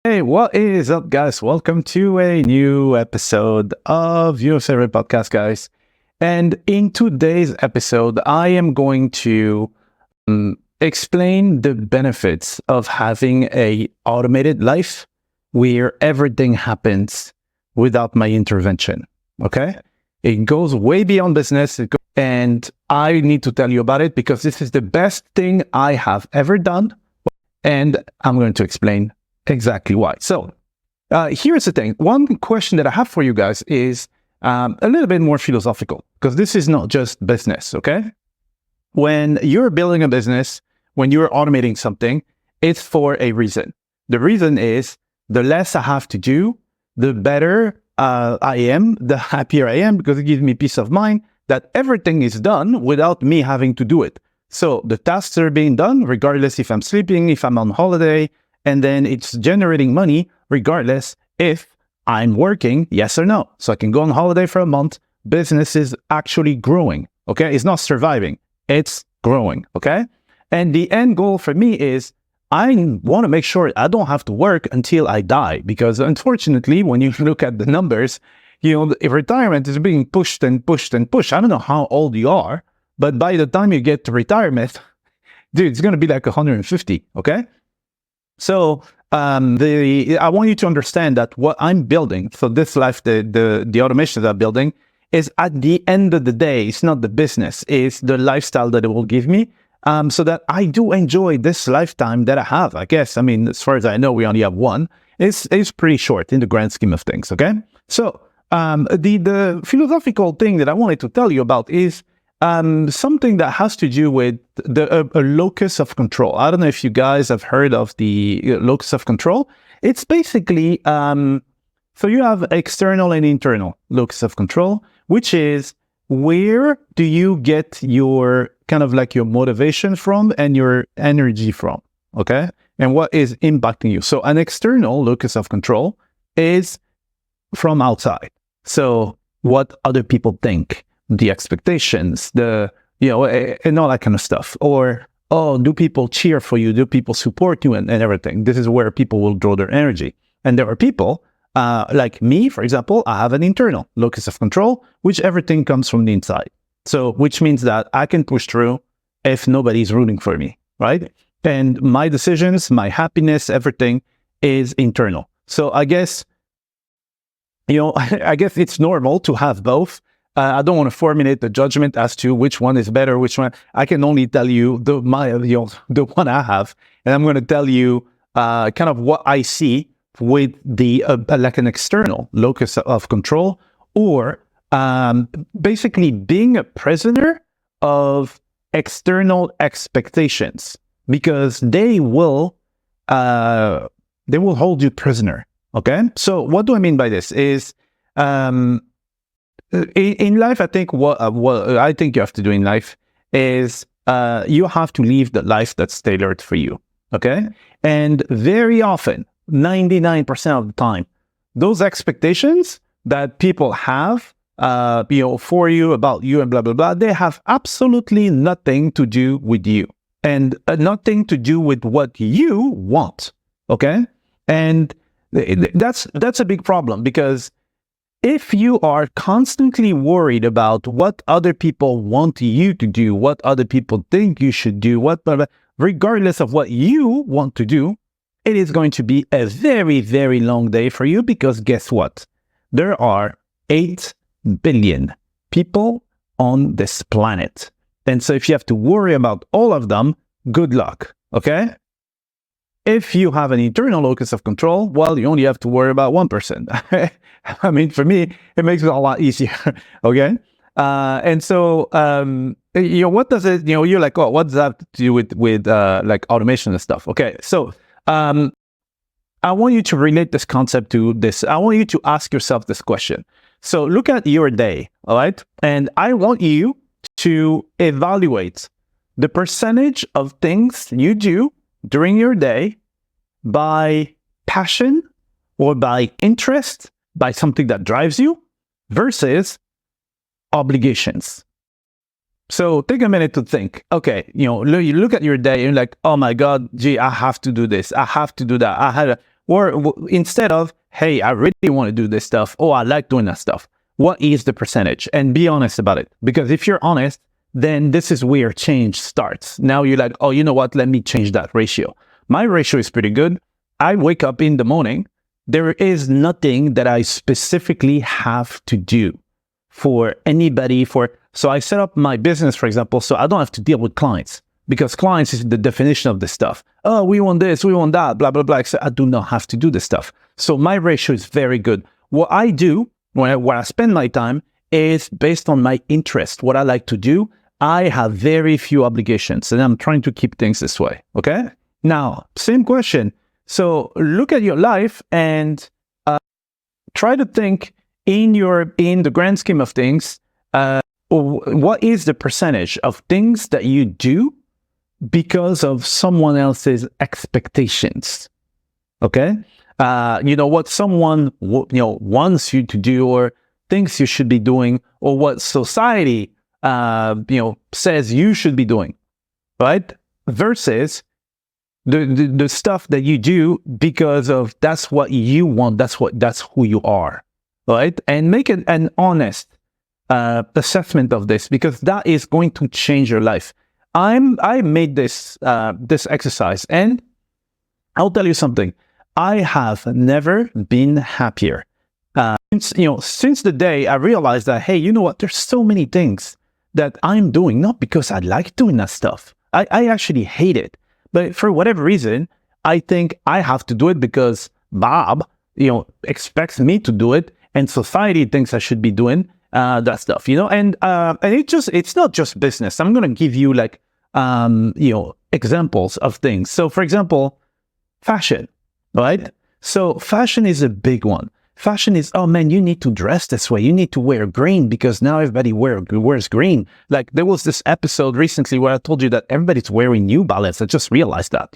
Hey, what is up, guys? Welcome to a new episode of your favorite podcast, guys. And in today's episode, I am going to explain the benefits of having a automated life where everything happens without my intervention. Okay? It goes way beyond business, and I need to tell you about it because this is the best thing I have ever done, and I'm going to explain exactly why. So here's the thing. One question that I have for you guys is a little bit more philosophical, because this is not just business, okay? When you're building a business, when you're automating something, it's for a reason. The reason is the less I have to do, the better I am, the happier I am, because it gives me peace of mind that everything is done without me having to do it. So the tasks are being done regardless if I'm sleeping, if I'm on holiday, and then it's generating money regardless if I'm working, yes or no. So I can go on holiday for a month. Business is actually growing, okay? It's not surviving, it's growing, okay? And the end goal for me is I want to make sure I don't have to work until I die, because unfortunately, when you look at the numbers, if retirement is being pushed and pushed and pushed. I don't know how old you are, but by the time you get to retirement, dude, it's going to be like 150, okay? So I want you to understand that what I'm building, so this life, the automations I'm building, is at the end of the day, it's not the business, it's the lifestyle that it will give me, so that I do enjoy this lifetime that I have. I guess, I mean, as far as I know, we only have one. It's pretty short in the grand scheme of things, okay? So the philosophical thing that I wanted to tell you about is something that has to do with a locus of control. I don't know if you guys have heard of the locus of control. It's basically, so you have external and internal locus of control, which is where do you get your kind of like your motivation from and your energy from, okay? And what is impacting you. So an external locus of control is from outside. So what other people think, the expectations, and all that kind of stuff. Or, do people cheer for you? Do people support you and everything? This is where people will draw their energy. And there are people, like me, for example, I have an internal locus of control, which everything comes from the inside. So, which means that I can push through if nobody's rooting for me, right? And my decisions, my happiness, everything is internal. So I guess, I guess it's normal to have both. I don't want to formulate the judgment as to which one is better, which one. I can only tell you the one I have, and I'm going to tell you kind of what I see with the like an external locus of control, or basically being a prisoner of external expectations, because they will hold you prisoner. Okay, so what do I mean by this? Is in life, I think what I think you have to do in life is you have to live the life that's tailored for you. Okay, and very often, 99% of the time, those expectations that people have, for you, about you, and blah blah blah, they have absolutely nothing to do with you, and nothing to do with what you want. Okay, and that's a big problem, because if you are constantly worried about what other people want you to do, what other people think you should do, regardless of what you want to do, it is going to be a very, very long day for you, because guess what? There are 8 billion people on this planet. And so if you have to worry about all of them, good luck, okay? If you have an internal locus of control, well, you only have to worry about 1%. I mean, for me, it makes it a lot easier, okay? And so, what does it, you're like, oh, what does that have to do with like automation and stuff? Okay, so I want you to relate this concept to this. I want you to ask yourself this question. So look at your day, all right? And I want you to evaluate the percentage of things you do during your day by passion or by interest, by something that drives you, versus obligations. So take a minute to think, okay, you look at your day and you're like, oh my God, gee, I have to do this. I have to do that. Or instead of, hey, I really want to do this stuff. Oh, I like doing that stuff. What is the percentage? And be honest about it. Because if you're honest, then this is where change starts. Now you're like, oh, you know what? Let me change that ratio. My ratio is pretty good. I wake up in the morning. There is nothing that I specifically have to do for anybody. So I set up my business, for example, so I don't have to deal with clients, because clients is the definition of this stuff. Oh, we want this, we want that, blah, blah, blah. So I do not have to do this stuff. So my ratio is very good. What I do when I spend my time is based on my interest, what I like to do. I have very few obligations, and I'm trying to keep things this way. Okay. Now, same question. So look at your life and try to think in the grand scheme of things, what is the percentage of things that you do because of someone else's expectations? Okay. What someone wants you to do, or thinks you should be doing, or what society says you should be doing, right? Versus the stuff that you do because of that's what you want, that's who you are, right? And make it an honest assessment of this, because that is going to change your life. I made this exercise, and I'll tell you something. I have never been happier. Since the day I realized that, hey, you know what? There's so many things that I'm doing, not because I like doing that stuff. I actually hate it. But for whatever reason, I think I have to do it because Bob, expects me to do it, and society thinks I should be doing that stuff, And it's not just business. I'm gonna give you examples of things. So, for example, fashion, right? So, fashion is a big one. Fashion is, oh man, you need to dress this way. You need to wear green because now everybody wears green. Like, there was this episode recently where I told you that everybody's wearing New Balance. I just realized that,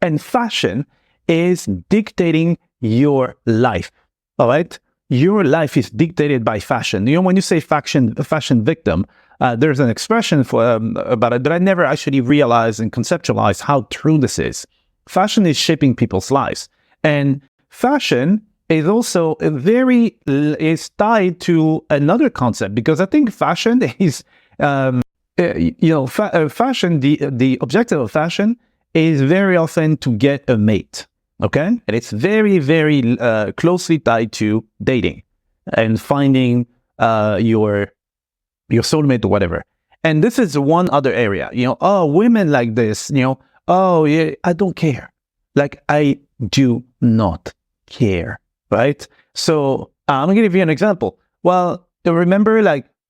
And fashion is dictating your life, all right? Your life is dictated by fashion. When you say fashion victim, there's an expression about it that I never actually realized and conceptualized how true this is. Fashion is shaping people's lives. And fashion is also is tied to another concept, because I think fashion is, fashion, the objective of fashion is very often to get a mate, okay? And it's very, very closely tied to dating and finding your soulmate or whatever. And this is one other area, women like this, oh yeah, I don't care. Like, I do not care. Right? So I'm going to give you an example. Well, remember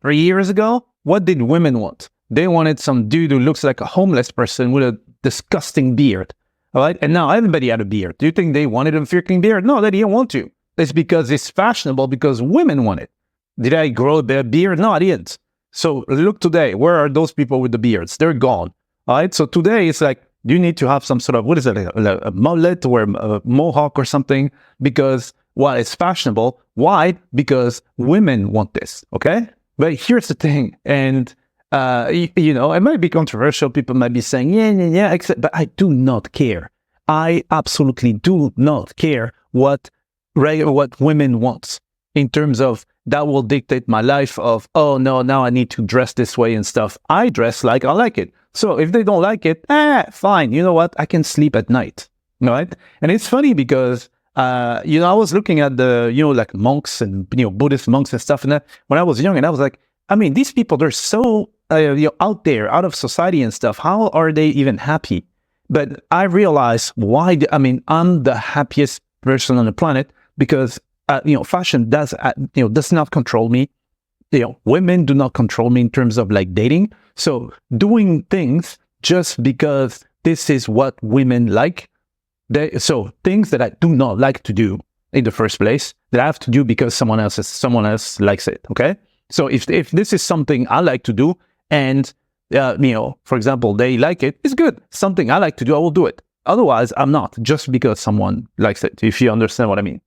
3 years ago, what did women want? They wanted some dude who looks like a homeless person with a disgusting beard. All right? And now everybody had a beard. Do you think they wanted a freaking beard? No, they didn't want to. It's because it's fashionable, because women want it. Did I grow their beard? No, I didn't. So look today. Where are those people with the beards? They're gone. All right? So today it's like, you need to have some sort of, a mullet or a mohawk or something, because it's fashionable. Why? Because women want this, okay? But here's the thing, and it might be controversial. People might be saying, yeah, but I do not care. I absolutely do not care what women want, in terms of that will dictate my life of, oh no, now I need to dress this way and stuff. I dress like I like it. So if they don't like it, fine. You know what? I can sleep at night, right? And it's funny because, I was looking at the, monks and, Buddhist monks and stuff, and that when I was young, and I was like, I mean, these people, they're so, out there, out of society and stuff. How are they even happy? But I realized why. I'm the happiest person on the planet because, fashion does not control me. Women do not control me in terms of dating. So doing things just because this is what women like. So things that I do not like to do in the first place, that I have to do because someone else likes it. Okay. So if this is something I like to do, and for example, they like it, it's good. Something I like to do, I will do it. Otherwise, I'm not, just because someone likes it, if you understand what I mean.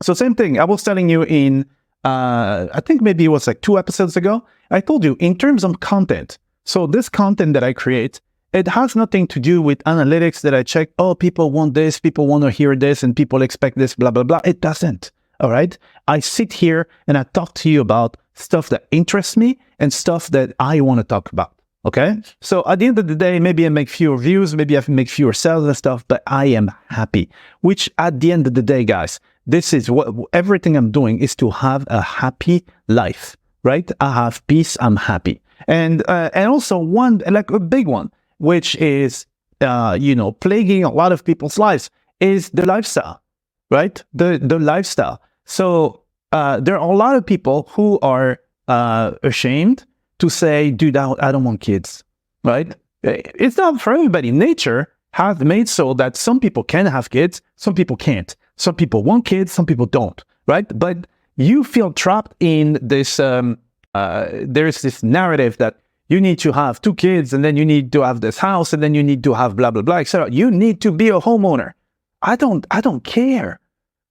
So same thing, I was telling you in, I think maybe it was 2 episodes ago, I told you in terms of content. So this content that I create It has nothing to do with analytics that I check. Oh, people want this, people want to hear this, and people expect this, blah, blah, blah. It doesn't. All right. I sit here and I talk to you about stuff that interests me and stuff that I want to talk about. Okay. So at the end of the day, maybe I make fewer views, maybe I make fewer sales and stuff, but I am happy, which at the end of the day, guys, this is what everything I'm doing is to have a happy life, right? I have peace. I'm happy. And also one, like a big one, which is, plaguing a lot of people's lives is the lifestyle, right? The lifestyle. So there are a lot of people who are ashamed to say, dude, I don't want kids, right? It's not for everybody. Nature has made so that some people can have kids, some people can't. Some people want kids, some people don't, right? But you feel trapped in this, there's this narrative that you need to have 2 kids, and then you need to have this house, and then you need to have blah, blah, blah, etc. You need to be a homeowner. I don't care,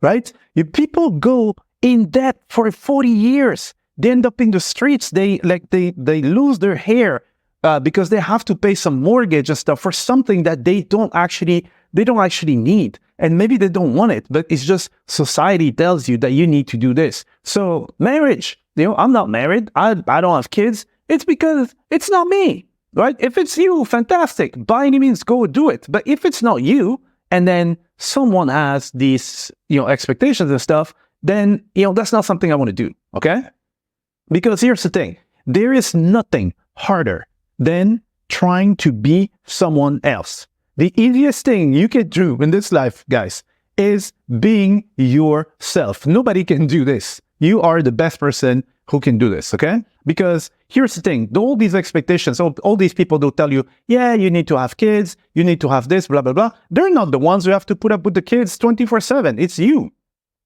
right? People go in debt for 40 years. They end up in the streets. They lose their hair because they have to pay some mortgage and stuff for something that they don't actually need. And maybe they don't want it, but it's just society tells you that you need to do this. So marriage, I'm not married. I don't have kids. It's because it's not me, right? If it's you, fantastic. By any means, go do it. But if it's not you, and then someone has these, expectations and stuff, then, that's not something I want to do, okay? Because here's the thing. There is nothing harder than trying to be someone else. The easiest thing you can do in this life, guys, is being yourself. Nobody can do this. You are the best person who can do this, okay? Because here's the thing. All these expectations, all these people will tell you, yeah, you need to have kids, you need to have this, blah, blah, blah. They're not the ones who have to put up with the kids 24/7. It's you.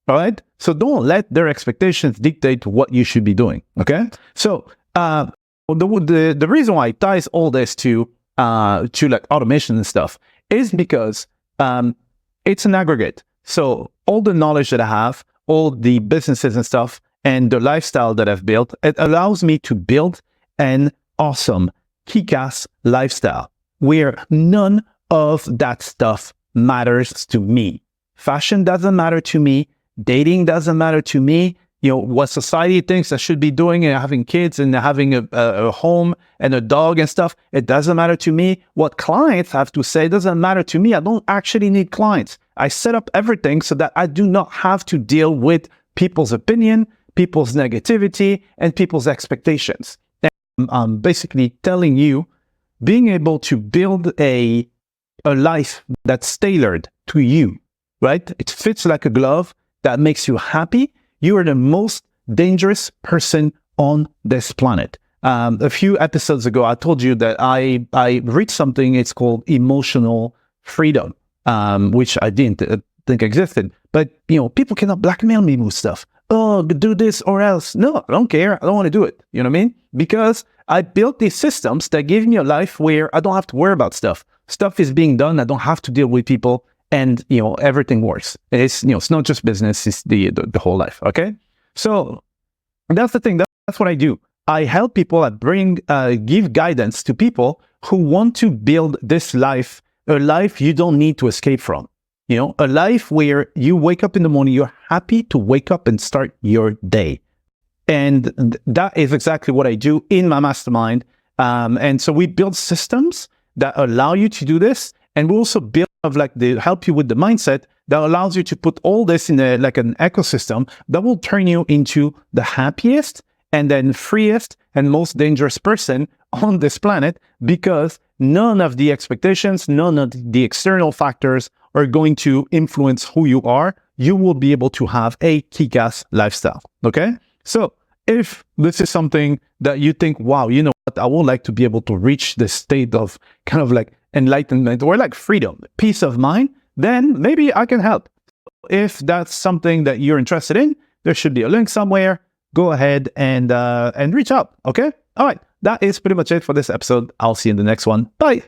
All right. So don't let their expectations dictate what you should be doing. Okay. So the reason why it ties all this to like automation and stuff is because it's an aggregate. So all the knowledge that I have, all the businesses and stuff, and the lifestyle that I've built, it allows me to build an awesome, kick-ass lifestyle where none of that stuff matters to me. Fashion doesn't matter to me. Dating doesn't matter to me. What society thinks I should be doing and having kids and having a home and a dog and stuff, it doesn't matter to me. What clients have to say doesn't matter to me. I don't actually need clients. I set up everything so that I do not have to deal with people's opinion, people's negativity, and people's expectations. And I'm basically telling you, being able to build a life that's tailored to you, right? It fits like a glove. That makes you happy. You are the most dangerous person on this planet. A few episodes ago, I told you that I read something. It's called emotional freedom, which I didn't think existed. But people cannot blackmail me with stuff. Oh, do this or else. No, I don't care. I don't want to do it. You know what I mean? Because I built these systems that give me a life where I don't have to worry about stuff. Stuff is being done. I don't have to deal with people. And, everything works. It's not just business, it's the whole life, okay? So that's the thing. That's what I do. I help people. I give guidance to people who want to build this life, a life you don't need to escape from. A life where you wake up in the morning, you're happy to wake up and start your day. And that is exactly what I do in my mastermind. And so we build systems that allow you to do this. And we also build they help you with the mindset that allows you to put all this in an ecosystem that will turn you into the happiest and then freest and most dangerous person on this planet, because none of the expectations, none of the external factors are going to influence who you are. You will be able to have a kick-ass lifestyle. Okay. So if this is something that you think, wow, you know what, I would like to be able to reach this state of kind of like enlightenment or like freedom, peace of mind, then maybe I can help. If that's something that you're interested in, there should be a link somewhere. Go ahead and reach out. Okay. All right. That is pretty much it for this episode. I'll see you in the next one. Bye.